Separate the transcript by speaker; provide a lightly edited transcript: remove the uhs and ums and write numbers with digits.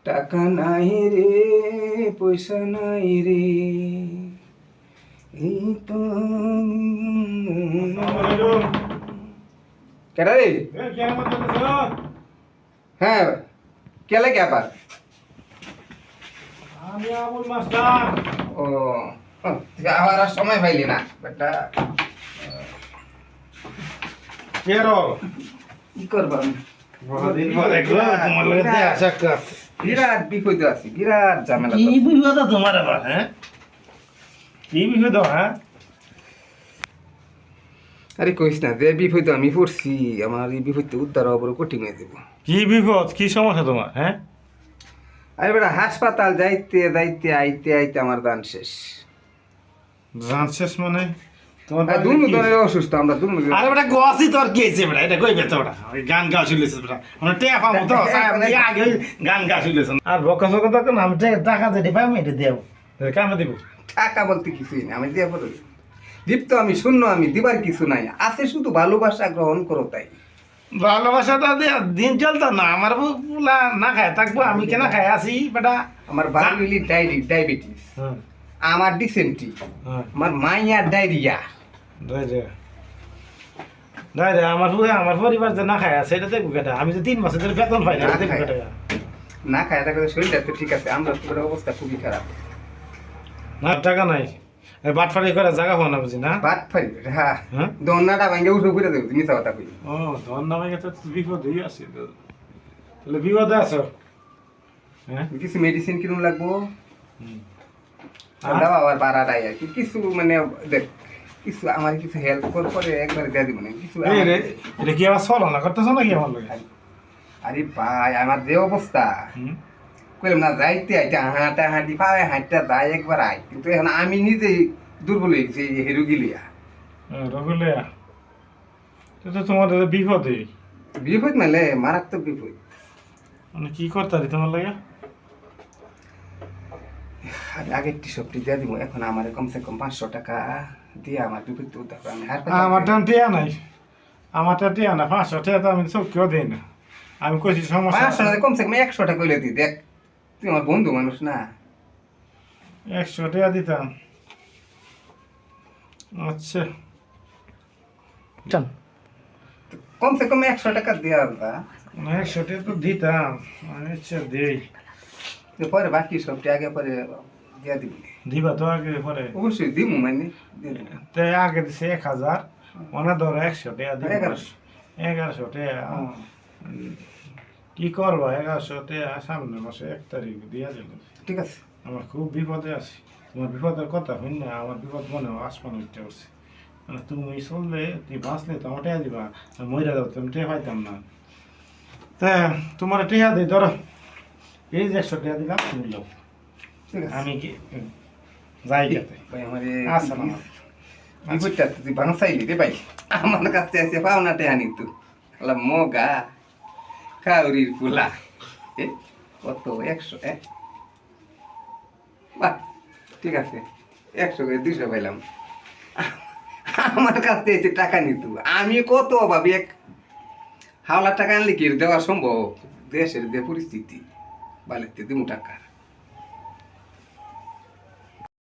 Speaker 1: টাকা নাই রে, পয়সা নাই রে, এই তো কেটা রে? হ্যাঁ, কেলে কে আবার?
Speaker 2: আমি আবুল মাস্টার।
Speaker 1: ও তুই আবার আর সময় পাইলি না বেটা।
Speaker 2: কেরো
Speaker 1: কি করবো আমি?
Speaker 2: বহুদিন পরে তোমার লগে দেখা সাক্ষাৎ।
Speaker 1: বিরাট বিপদ আছি, বিরাট ঝামেলা।
Speaker 2: কি বিপদ তোমার আবার? হ্যাঁ, কি বিপদ? হ্যাঁ,
Speaker 1: আরে কইস না, যে বিপদ আমি পড়ছি, আমার এই বিপদ উদ্ধার হওয়ার বড় কঠিন হয়ে দেবো।
Speaker 2: কি বিপদ? কি সমস্যা তোমার? হ্যাঁ,
Speaker 1: আরে বেটা, হাসপাতাল যাইতে যাইতে আইতে আইতে আমার দান শেষ।
Speaker 2: জান শেষ মানে? তোমার
Speaker 1: দুনু ধরে অসুস্থ আমরা, দুনু।
Speaker 2: আরে বেটা গোয়াসি তোর কি হয়েছে বেটা? এটা কইবে তো বেটা, ওই গান গা শুনলেছিস বেটা, মানে টেয়া পাবো তো আগে গান গা শুনলেছ আর বকা সকা তখন আমি টাকা যেতে পাবো এটা দেবো, কামে দিব।
Speaker 1: টাকা বলতে কিছুই না, আমি দিয়ে বলো দীপ্ত, আমি শূন্য, আমি দিবার কিছু নাই, আছে শুধু ভালোবাসা গ্রহণ করো তাই।
Speaker 2: ভালোবাসাটা দিয়ে দিন চলতো না, আমার পুলা না খায় থাকবো, আমি কেন খাই আছি বেটা?
Speaker 1: আমার বাড়ি ডায়াবেটিস, আমার ডিসেন্ট্রি, আমার মাইয়ার ডায়রিয়া।
Speaker 2: আমার পরিবার যে না খায় সেটা দেখবো কেটা? আমি তো 3 মাসের ধরে বেতন পাই না, দেখবো কেটা?
Speaker 1: না খায় থাকলে শরীরটা তো ঠিক আছে, আমরা তোর অবস্থা খুবই খারাপ।
Speaker 2: না টাকা নাই, বাটফারি করে জায়গা হওয়া না বুঝি না?
Speaker 1: বাদ ফারি, হ্যাঁ, দন্নাটা ভাঙ্গে উঠে ঘুরে দেবো, মিথ্যা কথা কই।
Speaker 2: ও ধন নামে গেছে, বিপদেই আছে। তাহলে বিপদে আছো? হ্যাঁ,
Speaker 1: কিছু মেডিসিন কিনুন লাগবো, দাও আবার বাড়াটাই আর কি কিছু, মানে দেখ কিছু আমার কিছু হেল্প করে একবার দিয়ে দিব না কিছু।
Speaker 2: এটা কি আবার চলো না করতেছো নাকি আমার লোক?
Speaker 1: আরে ভাই, আমার যে অবস্থা, কইলাম না যাইতে আইতে হাঁটা হাঁটি পায়ে হাঁটটা যাই একবার আই, কিন্তু এখন আমি নিজেই দুর্বল হয়ে গেছি এই রোগিলিয়া।
Speaker 2: রগুলিয়া তো তোমার বিপদে।
Speaker 1: বিপদ মেলে মারাত্মক বিপদ।
Speaker 2: মানে কি করতারি তোমার লাগে?
Speaker 1: আমি আগের টিশপটি দিয়ে দিব, এখন আমার কমসে কম 500 টাকা দিয়ে আমার বিপদ উদ্ধার করে আমি
Speaker 2: আমার টান টিয়া নাই, আমার টা টিয়া না, 500 টাকা তো আমি সব কেউ দিই না। আমি কইছি সমস্যা
Speaker 1: 500 না, কমসে কম 100 টাকা কইলে দি দেখ, তুই আমার বন্ধু মানুষ না।
Speaker 2: 100 টাকা দিতাম। আচ্ছা চল,
Speaker 1: কমসে কম 100 টাকা দিয়ে আনতা,
Speaker 2: 100 টাকা তো দিতাম। আচ্ছা দেই,
Speaker 1: পরে বাকি সবটি আগে পরে দিয়ে দিবি।
Speaker 2: দিবা তো আগে পরে?
Speaker 1: অবশ্যই দিব, মানে
Speaker 2: তাই আগে দিছে 1000, ওনা ধরো 100 টাকা দিব। 1100 টাকা কি করবা? 1100 টাকা সামনে মাসে 1 তারিখ দিয়া দিল।
Speaker 1: ঠিক আছে,
Speaker 2: আমার খুব বিপদে আছি। তোমার বিপদের কথা হই না, আমার বিপদ মনে হয় আসমান উঠতে উঠছে। মানে তুমি চললে, তুমি বাঁচলে তো আমার টেয়া দিবা, মইরা যাও তুমি টেয়া পাইতাম না। তা তোমার টেয়া দিই ধরো, এই যে 100 টাকা দিলাম, তুমি লো।
Speaker 1: ঠিক আছে,
Speaker 2: আমি কি যাই গেতে
Speaker 1: ভাই আমার
Speaker 2: আচ্ছা না
Speaker 1: বিপদটা তুই বাঁচাইলি রে ভাই, আমার কাছে আছে পাওনাতে আনি তুই আলা মগা কাউরির পোলা। কত 100? বাহ, ঠিক আছে, 100 করে 200 পাইলাম। আমার কাছে এসে টাকা নিত, আমি কত অভাবী, এক হাওলার টাকা আনলে কি দেওয়া সম্ভব? দেশের যে পরিস্থিতি, বালিতে দিমু টাকা।